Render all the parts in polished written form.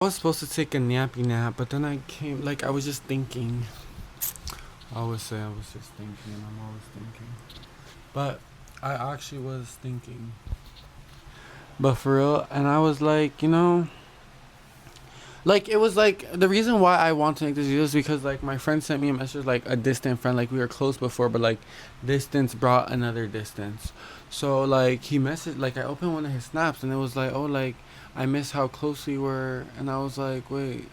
I was supposed to take a nappy nap, but then I came, like, I was just thinking. I always say I was just thinking, and I'm always thinking. But I actually was thinking. But for real, and I was like, like, it was like, the reason why I want to make this video is because, like, my friend sent me a message, like, a distant friend, like, we were close before, but, like, distance brought another distance. So, like, he messaged, like, I opened one of his snaps, and it was like, oh, like, I miss how close we were, and I was like, wait,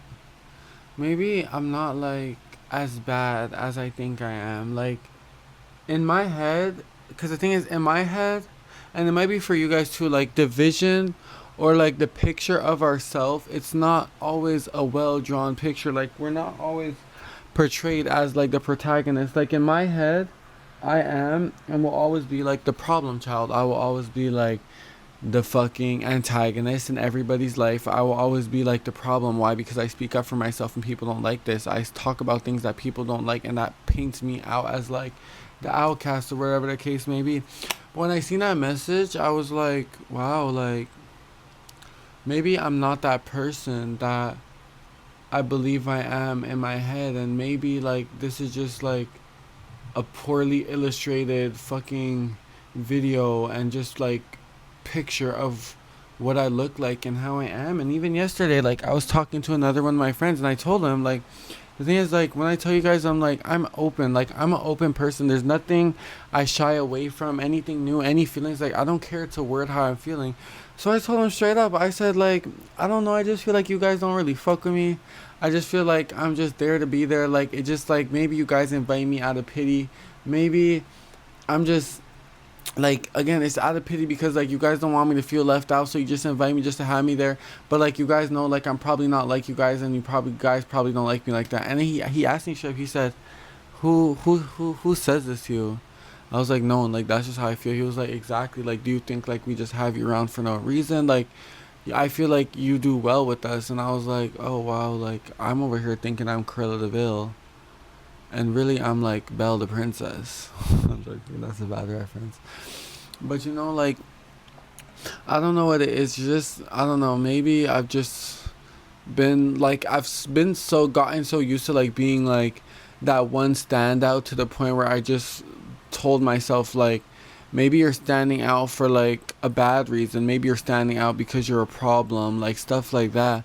maybe I'm not like as bad as I think I am. Like in my head, because the thing is, in my head, and it might be for you guys too, like the vision or like the picture of ourselves, it's not always a well drawn picture. Like we're not always portrayed as like the protagonist. Like in my head, I am and will always be like the problem child. I will always be like the fucking antagonist in everybody's life. I will always be like the problem. Why? Because I speak up for myself and people don't like this. I talk about things that people don't like and that paints me out as like the outcast or whatever the case may be. But when I seen that message, I was like, wow, like maybe I'm not that person that I believe I am in my head, and maybe like this is just like a poorly illustrated fucking video and just like picture of what I look like and how I am. And even yesterday, like I was talking to another one of my friends and I told him like the thing is like when I tell you guys I'm like I'm open, like I'm an open person. There's nothing I shy away from, anything new, any feelings, like I don't care to word how I'm feeling. So I told him straight up, I said like I don't know, I just feel like you guys don't really fuck with me. I just feel like I'm just there to be there. Like it just like maybe you guys invite me out of pity. Maybe I'm just like again it's out of pity because like you guys don't want me to feel left out, so you just invite me just to have me there. But like you guys know like I'm probably not like you guys, and you probably guys probably don't like me like that. And then he asked me straight up, he said, who says this to you? I was like, no one. Like that's just how I feel. He was like, exactly. Like do you think like we just have you around for no reason? Like I feel like you do well with us. And I was like, oh wow, like I'm over here thinking I'm Cruella de Vil, and really I'm like Belle the Princess. I'm joking, that's a bad reference. But like I don't know what it is. Just I don't know. Maybe I've just been like been so gotten so used to like being like that one standout to the point where I just told myself like maybe you're standing out for like a bad reason. Maybe you're standing out because you're a problem, like stuff like that.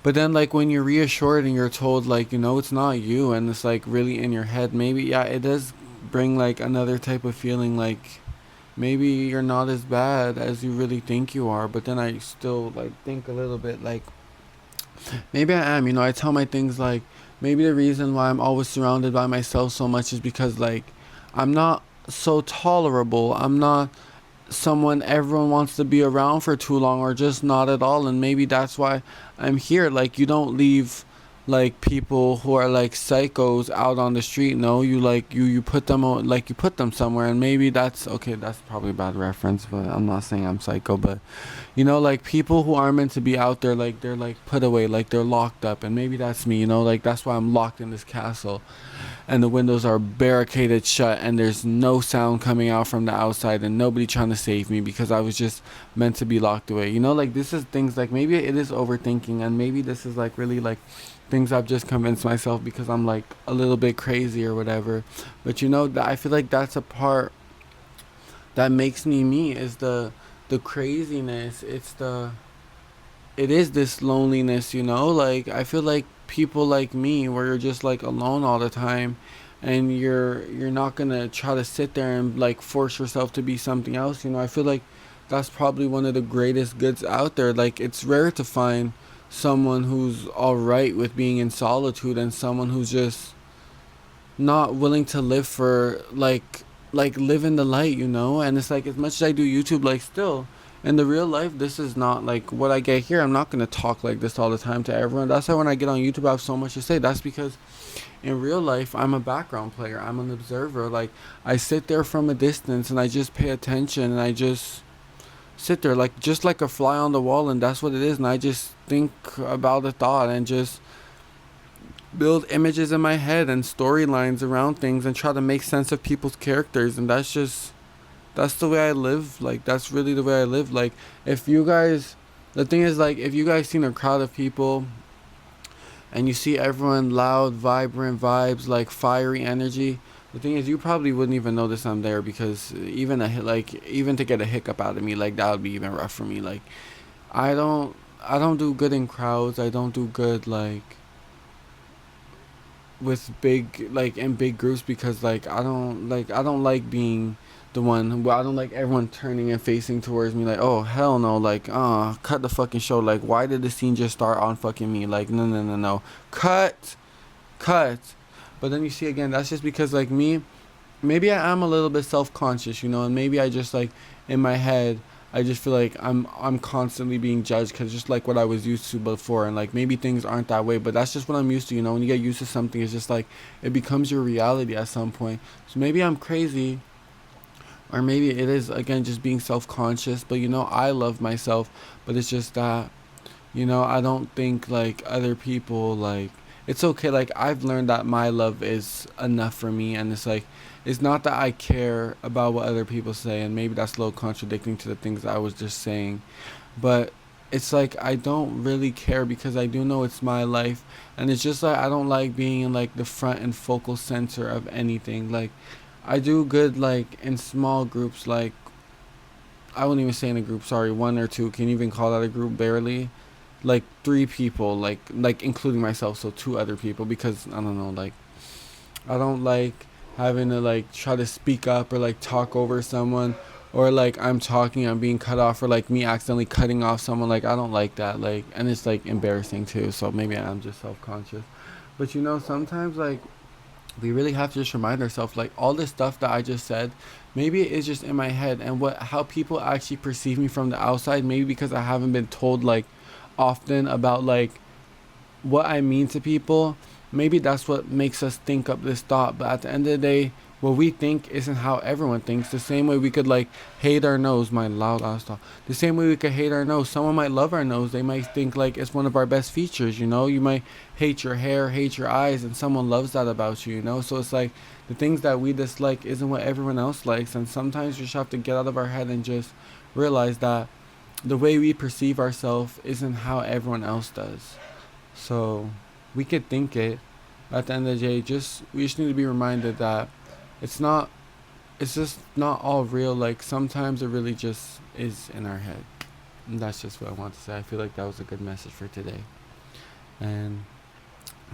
But then like when you're reassured and you're told like it's not you, and it's like really in your head, maybe yeah, it does bring like another type of feeling like maybe you're not as bad as you really think you are. But then I still like think a little bit like maybe I am. I tell my things like maybe the reason why I'm always surrounded by myself so much is because like I'm not so tolerable. I'm not someone everyone wants to be around for too long, or just not at all. And maybe that's why I'm here. Like you don't leave like people who are like psychos out on the street. No, you like you put them on, like you put them somewhere. And maybe that's okay, that's probably a bad reference, but I'm not saying I'm psycho. But like people who aren't meant to be out there, like they're like put away, like they're locked up. And maybe that's me. Like that's why I'm locked in this castle and the windows are barricaded shut and there's no sound coming out from the outside and nobody trying to save me because I was just meant to be locked away. Like this is things like maybe it is overthinking, and maybe this is like really like things I've just convinced myself because I'm like a little bit crazy or whatever. But that I feel like that's a part that makes me me is the craziness. It is this loneliness, like I feel like people like me where you're just like alone all the time, and you're not gonna try to sit there and like force yourself to be something else. I feel like that's probably one of the greatest goods out there. Like it's rare to find someone who's all right with being in solitude, and someone who's just not willing to live for like live in the light. And it's like as much as I do YouTube, like still in the real life this is not like what I get here. I'm not gonna talk like this all the time to everyone. That's why when I get on YouTube I have so much to say. That's because in real life I'm a background player, I'm an observer. Like I sit there from a distance and I just pay attention, and I just sit there like just like a fly on the wall, and that's what it is. And I just think about a thought and just build images in my head and storylines around things and try to make sense of people's characters. And that's the way I live. Like that's really the way I live. Like if you guys The thing is, like, if you guys seen a crowd of people and you see everyone loud, vibrant vibes, like fiery energy, the thing is, you probably wouldn't even notice I'm there, because even even to get a hiccup out of me, like that would be even rough for me. Like, I don't, I don't do good in crowds. I don't do good with big, like in big groups, because I don't like being the one. Well, I don't like everyone turning and facing towards me like, oh hell no, like cut the fucking show. Like, why did the scene just start on fucking me? Like, no, no, no, no, cut. But then you see, again, that's just because, like, me, maybe I am a little bit self-conscious, and maybe I just, like, in my head, I just feel like I'm constantly being judged, because just like what I was used to before, and like maybe things aren't that way, but that's just what I'm used to. When you get used to something, it's just like it becomes your reality at some point. So maybe I'm crazy, or maybe it is, again, just being self-conscious. But I love myself, but it's just that, I don't think like other people, like, it's okay. Like, I've learned that my love is enough for me, and it's like, it's not that I care about what other people say, and maybe that's a little contradicting to the things I was just saying, but it's like I don't really care, because I do know it's my life, and it's just like I don't like being in like the front and focal center of anything. Like, I do good like in small groups, like, I wouldn't even say in a group, sorry, one or two, can you even call that a group? Barely. Like three people, like including myself, so two other people, because I don't know, like, I don't like having to like try to speak up or like talk over someone, or like I'm talking, I'm being cut off, or like me accidentally cutting off someone. Like, I don't like that. Like, and it's like embarrassing too. So maybe I'm just self-conscious. But sometimes, like, we really have to just remind ourselves, like, all this stuff that I just said, maybe it is just in my head, and how people actually perceive me from the outside, maybe because I haven't been told like often about like what I mean to people. Maybe that's what makes us think up this thought. But at the end of the day, what we think isn't how everyone thinks. The same way we could like hate our nose, my loud ass thought. The same way we could hate our nose. Someone might love our nose. They might think like it's one of our best features. You might hate your hair, hate your eyes, and someone loves that about you. So it's like the things that we dislike isn't what everyone else likes. And sometimes we just have to get out of our head and just realize that the way we perceive ourselves isn't how everyone else does. So we could think it. At the end of the day, we just need to be reminded that it's not. It's just not all real. Like, sometimes it really just is in our head. And that's just what I want to say. I feel like that was a good message for today. And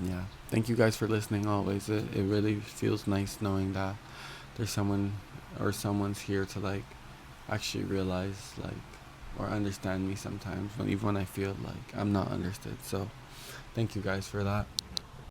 yeah, thank you guys for listening. Always, it really feels nice knowing that there's someone, or someone's here to like actually realize, like, or understand me sometimes, even when I feel like I'm not understood. So thank you guys for that.